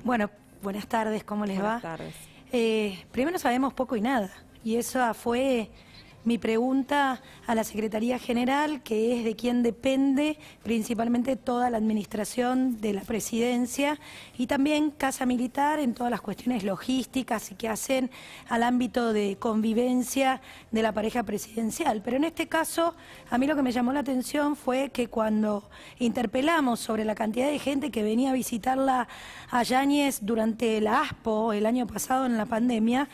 Bueno, buenas tardes, ¿cómo les va? Buenas tardes. Primero sabemos poco y nada, y esa fue mi pregunta a la Secretaría General, que es de quien depende principalmente toda la administración de la Presidencia y también Casa Militar en todas las cuestiones logísticas y que hacen al ámbito de convivencia de la pareja presidencial. Pero en este caso, a mí lo que me llamó la atención fue que cuando interpelamos sobre la cantidad de gente que venía a visitarla a Yáñez durante la ASPO el año pasado en la pandemia,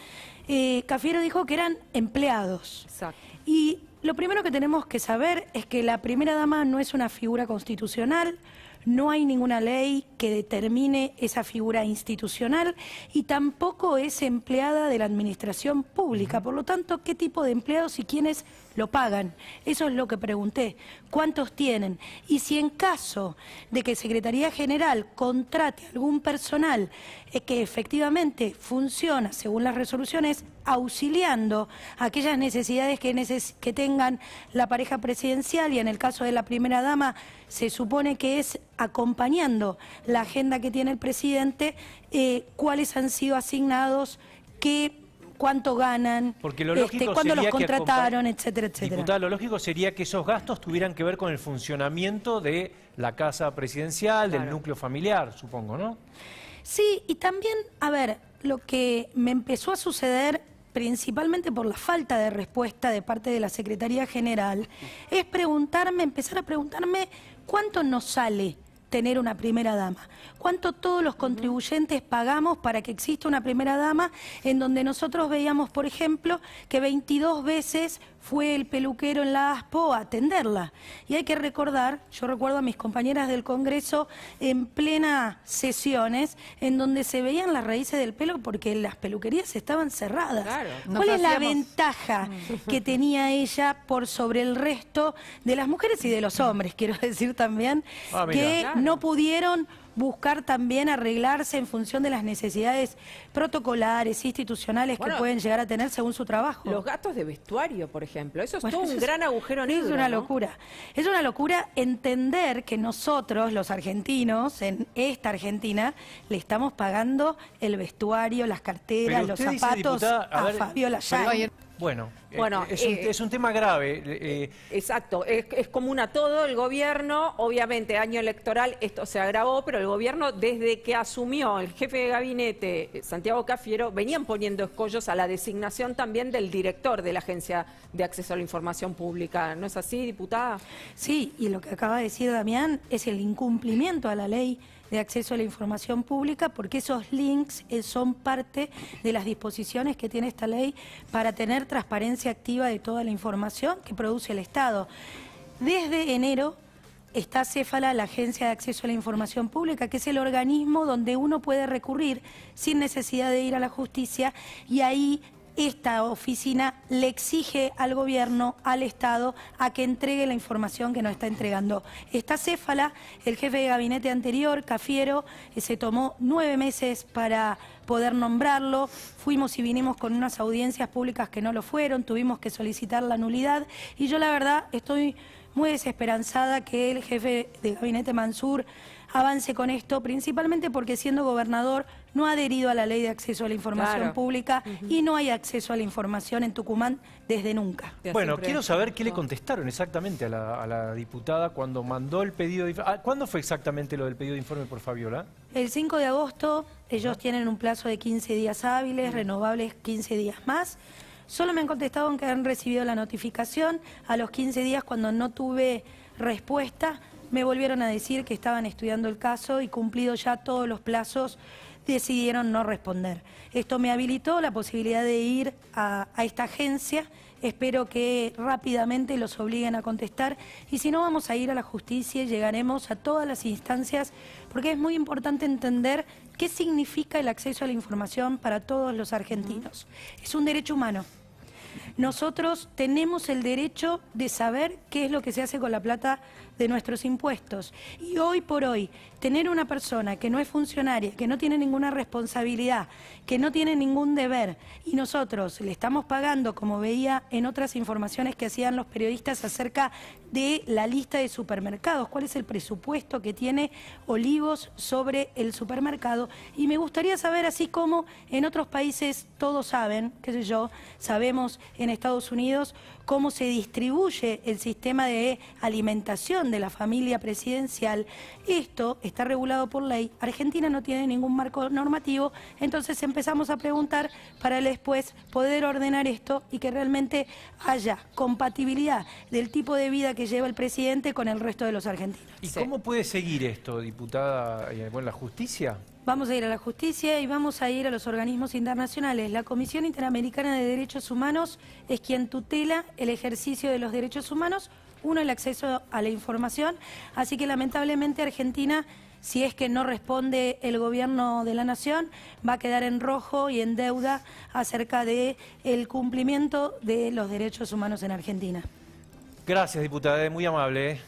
Cafiero dijo que eran empleados. Exacto. Y lo primero que tenemos que saber es que la primera dama no es una figura constitucional, no hay ninguna ley que determine esa figura institucional y tampoco es empleada de la administración pública. Por lo tanto, ¿qué tipo de empleados y quiénes lo pagan? Eso es lo que pregunté. ¿Cuántos tienen? Y si en caso de que Secretaría General contrate algún personal que efectivamente funciona según las resoluciones, auxiliando aquellas necesidades que tengan la pareja presidencial, y en el caso de la primera dama se supone que es acompañando la agenda que tiene el presidente, cuáles han sido asignados, cuánto ganan, porque lo lógico cuándo los sería contrataron, etcétera, etcétera. Diputada, lo lógico sería que esos gastos tuvieran que ver con el funcionamiento de la casa presidencial, Claro, del núcleo familiar, supongo, ¿no? Sí, y también, a ver, lo que me empezó a suceder, principalmente por la falta de respuesta de parte de la Secretaría General, es empezar a preguntarme cuánto nos sale tener una primera dama, cuánto todos los contribuyentes pagamos para que exista una primera dama, en donde nosotros veíamos, por ejemplo, que 22 veces fue el peluquero en la ASPO a atenderla. Y hay que recordar, yo recuerdo a mis compañeras del Congreso en plenas sesiones, en donde se veían las raíces del pelo porque las peluquerías estaban cerradas. Claro. ¿Cuál es la ventaja que tenía ella por sobre el resto de las mujeres y de los hombres, quiero decir también, que Claro. no pudieron buscar también arreglarse en función de las necesidades protocolares, institucionales que pueden llegar a tener según su trabajo? Los gastos de vestuario, por ejemplo, eso es Bueno, todo eso un es- gran agujero negro, Es una ¿no? locura. Es una locura entender que nosotros, los argentinos, en esta Argentina, le estamos pagando el vestuario, las carteras, Pero los usted dice, zapatos diputada, a a ver, Fabiola Yáñez. Bueno, Bueno, es un tema grave. Exacto, es común a todo el gobierno, obviamente año electoral esto se agravó, pero el gobierno desde que asumió el jefe de gabinete, Santiago Cafiero, venían poniendo escollos a la designación también del director de la Agencia de Acceso a la Información Pública. ¿No es así, diputada? Sí, y lo que acaba de decir Damián es el incumplimiento a la ley de acceso a la información pública, porque esos links son parte de las disposiciones que tiene esta ley para tener transparencia activa de toda la información que produce el Estado. Desde enero está acéfala la Agencia de Acceso a la Información Pública, que es el organismo donde uno puede recurrir sin necesidad de ir a la justicia, y ahí esta oficina le exige al gobierno, al Estado, a que entregue la información que nos está entregando. Está acéfala, el jefe de gabinete anterior, Cafiero, se tomó 9 meses para poder nombrarlo, fuimos y vinimos con unas audiencias públicas que no lo fueron, tuvimos que solicitar la nulidad, y yo la verdad estoy muy desesperanzada que el jefe de gabinete Mansur avance con esto, principalmente porque siendo gobernador no ha adherido a la ley de acceso a la información pública y no hay acceso a la información en Tucumán desde nunca. Bueno, quiero saber qué le contestaron exactamente a la diputada cuando mandó el pedido de informe. ¿Cuándo fue exactamente lo del pedido de informe por Fabiola? El 5 de agosto ellos tienen un plazo de 15 días hábiles, renovables 15 días más. Solo me han contestado que han recibido la notificación. A los 15 días, cuando no tuve respuesta, me volvieron a decir que estaban estudiando el caso y cumplido ya todos los plazos, decidieron no responder. Esto me habilitó la posibilidad de ir a esta agencia. Espero que rápidamente los obliguen a contestar, y si no, vamos a ir a la justicia y llegaremos a todas las instancias, porque es muy importante entender qué significa el acceso a la información para todos los argentinos. Es un derecho humano. Nosotros tenemos el derecho de saber qué es lo que se hace con la plata de nuestros impuestos. Y hoy por hoy, tener una persona que no es funcionaria, que no tiene ninguna responsabilidad, que no tiene ningún deber, y nosotros le estamos pagando, como veía en otras informaciones que hacían los periodistas acerca de la lista de supermercados, cuál es el presupuesto que tiene Olivos sobre el supermercado. Y me gustaría saber, así como en otros países todos saben, qué sé yo, sabemos en Estados Unidos cómo se distribuye el sistema de alimentación de la familia presidencial. Esto está regulado por ley. Argentina no tiene ningún marco normativo, entonces empezamos a preguntar para después poder ordenar esto y que realmente haya compatibilidad del tipo de vida que lleva el presidente con el resto de los argentinos. ¿Y Sí. cómo puede seguir esto, diputada, la justicia? Vamos a ir a la justicia y vamos a ir a los organismos internacionales. La Comisión Interamericana de Derechos Humanos es quien tutela el ejercicio de los derechos humanos, uno, el acceso a la información, así que lamentablemente Argentina, si es que no responde el gobierno de la nación, va a quedar en rojo y en deuda acerca de el cumplimiento de los derechos humanos en Argentina. Gracias, diputada, muy amable.